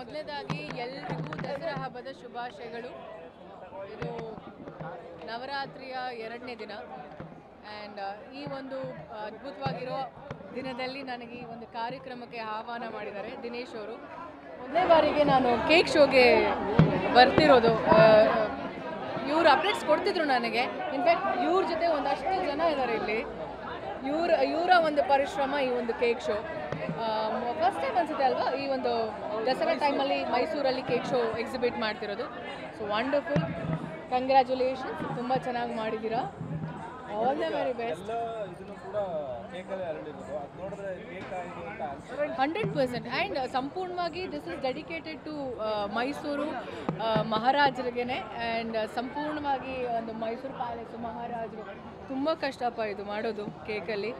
ಮೊದಲನೇದಾಗಿ ಎಲ್ಲರಿಗೂ ದಸರಾ ಹಬ್ಬದ ಶುಭಾಶಯಗಳು. ಇದು ನವರಾತ್ರಿಯ 2ನೇ ದಿನ ಆ್ಯಂಡ್ ಈ ಒಂದು ಅದ್ಭುತವಾಗಿರೋ ದಿನದಲ್ಲಿ ನನಗೆ ಈ ಒಂದು ಕಾರ್ಯಕ್ರಮಕ್ಕೆ ಆಹ್ವಾನ ಮಾಡಿದ್ದಾರೆ ದಿನೇಶ್ ಅವರು. ಮೊದಲನೇ ಬಾರಿಗೆ ನಾನು ಕೇಕ್ ಶೋಗೆ ಬರ್ತಿರೋದು. ಇವರು ಅಪ್ಡೇಟ್ಸ್ ಕೊಡ್ತಿದ್ರು ನನಗೆ. ಇನ್ಫ್ಯಾಕ್ಟ್ ಇವ್ರ ಜೊತೆ ಒಂದಷ್ಟು ಜನ ಇದ್ದಾರೆ ಇಲ್ಲಿ. ಇವರ ಒಂದು ಪರಿಶ್ರಮ ಈ ಒಂದು ಕೇಕ್ ಶೋ ಫಸ್ಟ್ ಟೈಮ್ ಅನಿಸುತ್ತೆ ಅಲ್ವಾ, ಈ ಒಂದು ದಸರಾ ಟೈಮಲ್ಲಿ ಮೈಸೂರಲ್ಲಿ ಕೇಕ್ ಶೋ ಎಕ್ಸಿಬಿಟ್ ಮಾಡ್ತಿರೋದು. ಸೊ ವಂಡರ್ಫುಲ್, ಕಂಗ್ರ್ಯಾಚುಲೇಷನ್ಸ್, ತುಂಬ ಚೆನ್ನಾಗಿ ಮಾಡಿದ್ದೀರಾ. All the very best. 100% and ಸಂಪೂರ್ಣವಾಗಿ this is dedicated to Mysuru ಮಹಾರಾಜರಿಗೇನೆ. ಆ್ಯಂಡ್ ಸಂಪೂರ್ಣವಾಗಿ ಒಂದು ಮೈಸೂರು ಪ್ಯಾಲೇಸು ಮಹಾರಾಜರು ತುಂಬ ಕಷ್ಟಪ್ಪ ಇದು ಮಾಡೋದು ಕೇಕಲ್ಲಿ.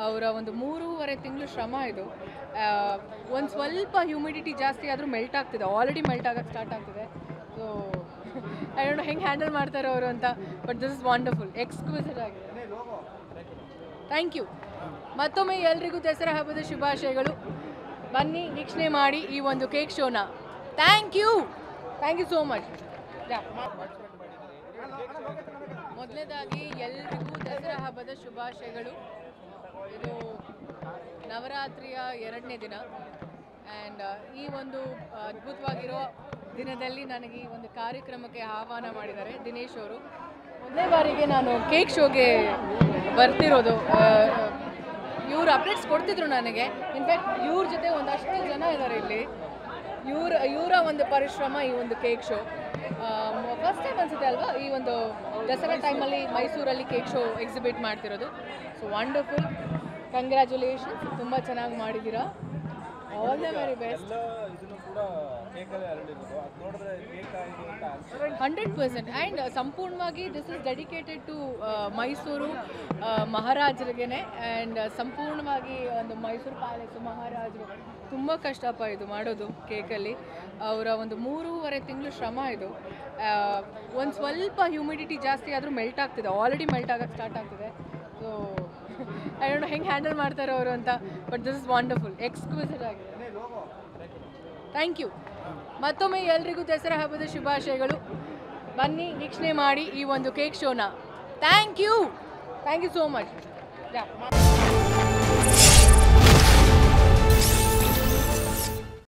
ಅವರ ಒಂದು 3.5 ತಿಂಗಳು ಶ್ರಮ ಇದು. ಒಂದು ಸ್ವಲ್ಪ ಹ್ಯೂಮಿಡಿಟಿ ಜಾಸ್ತಿ ಆದರೂ ಮೆಲ್ಟ್ ಆಗ್ತಿದೆ, ಆಲ್ರೆಡಿ ಮೆಲ್ಟ್ ಆಗೋಕ್ಕೆ ಸ್ಟಾರ್ಟ್ ಆಗ್ತಿದೆ. ಸೊ ಐ ಡೋಂಟ್ ನೋ ಹೆಂಗೆ ಹ್ಯಾಂಡಲ್ ಮಾಡ್ತಾರೆ ಅವರು ಅಂತ, but this is wonderful, exquisite ಆಗಿದೆ. Thank you. ಮತ್ತೊಮ್ಮೆ ಎಲ್ರಿಗೂ ದಸರಾ ಹಬ್ಬದ ಶುಭಾಶಯಗಳು. ಬನ್ನಿ ವೀಕ್ಷಣೆ ಮಾಡಿ ಈ ಒಂದು ಕೇಕ್ ಶೋನ. Thank you so much. ಮೊದಲನೇದಾಗಿ ಎಲ್ರಿಗೂ ದಸರಾ ಹಬ್ಬದ ಶುಭಾಶಯಗಳು. ಇದು ನವರಾತ್ರಿಯ 2ನೇ ದಿನ ಆ್ಯಂಡ್ ಈ ಒಂದು ಅದ್ಭುತವಾಗಿರೋ ದಿನದಲ್ಲಿ ನನಗೆ ಈ ಒಂದು ಕಾರ್ಯಕ್ರಮಕ್ಕೆ ಆಹ್ವಾನ ಮಾಡಿದ್ದಾರೆ ದಿನೇಶ್ ಅವರು. ಮೊದಲನೇ ಬಾರಿಗೆ ನಾನು ಕೇಕ್ ಶೋಗೆ ಬರ್ತಿರೋದು. ಇವರು ಅಪ್ಡೇಟ್ಸ್ ಕೊಡ್ತಿದ್ರು ನನಗೆ. ಇನ್ಫ್ಯಾಕ್ಟ್ ಇವ್ರ ಜೊತೆ ಒಂದಷ್ಟು ಜನ ಇದ್ದಾರೆ ಇಲ್ಲಿ. ಇವರ ಒಂದು ಪರಿಶ್ರಮ ಈ ಒಂದು ಕೇಕ್ ಶೋ ಫಸ್ಟ್ ಟೈಮ್ ಅನಿಸುತ್ತೆ ಅಲ್ವಾ, ಈ ಒಂದು ದಸರಾ ಟೈಮಲ್ಲಿ ಮೈಸೂರಲ್ಲಿ ಕೇಕ್ ಶೋ ಎಕ್ಸಿಬಿಟ್ ಮಾಡ್ತಿರೋದು. ಸೊ ವಂಡರ್ಫುಲ್, ಕಂಗ್ರ್ಯಾಚುಲೇಷನ್ಸ್, ತುಂಬ ಚೆನ್ನಾಗಿ ಮಾಡಿದ್ದೀರಾ. All the very best. 100% and ಸಂಪೂರ್ಣವಾಗಿ this is dedicated to Mysuru ಮಹಾರಾಜರಿಗೇನೆ. ಆ್ಯಂಡ್ ಸಂಪೂರ್ಣವಾಗಿ ಒಂದು ಮೈಸೂರು ಪ್ಯಾಲೇಸು ಮಹಾರಾಜರು ತುಂಬ ಕಷ್ಟಪ್ಪ ಇದು ಮಾಡೋದು ಕೇಕಲ್ಲಿ. ಅವರ ಒಂದು 3.5 ತಿಂಗಳು ಶ್ರಮ ಇದು. ಒಂದು ಸ್ವಲ್ಪ ಹ್ಯೂಮಿಡಿಟಿ ಜಾಸ್ತಿ ಆದರೂ ಮೆಲ್ಟ್ ಆಗ್ತಿದೆ, ಆಲ್ರೆಡಿ ಮೆಲ್ಟ್ ಆಗೋಕ್ಕೆ ಸ್ಟಾರ್ಟ್ ಆಗ್ತಿದೆ. ಸೊ ಐ ಡೋಂಟ್ ನೋ ಹೆಂಗೆ ಹ್ಯಾಂಡಲ್ ಮಾಡ್ತಾರೆ ಅವರು ಅಂತ, but this is wonderful, exquisite ಆಗಿದೆ. Thank you. ಮತ್ತೊಮ್ಮೆ ಎಲ್ರಿಗೂ ದಸರಾ ಹಬ್ಬದ ಶುಭಾಶಯಗಳು. ಬನ್ನಿ ವೀಕ್ಷಣೆ ಮಾಡಿ ಈ ಒಂದು ಕೇಕ್ ಶೋನ. Thank you so much.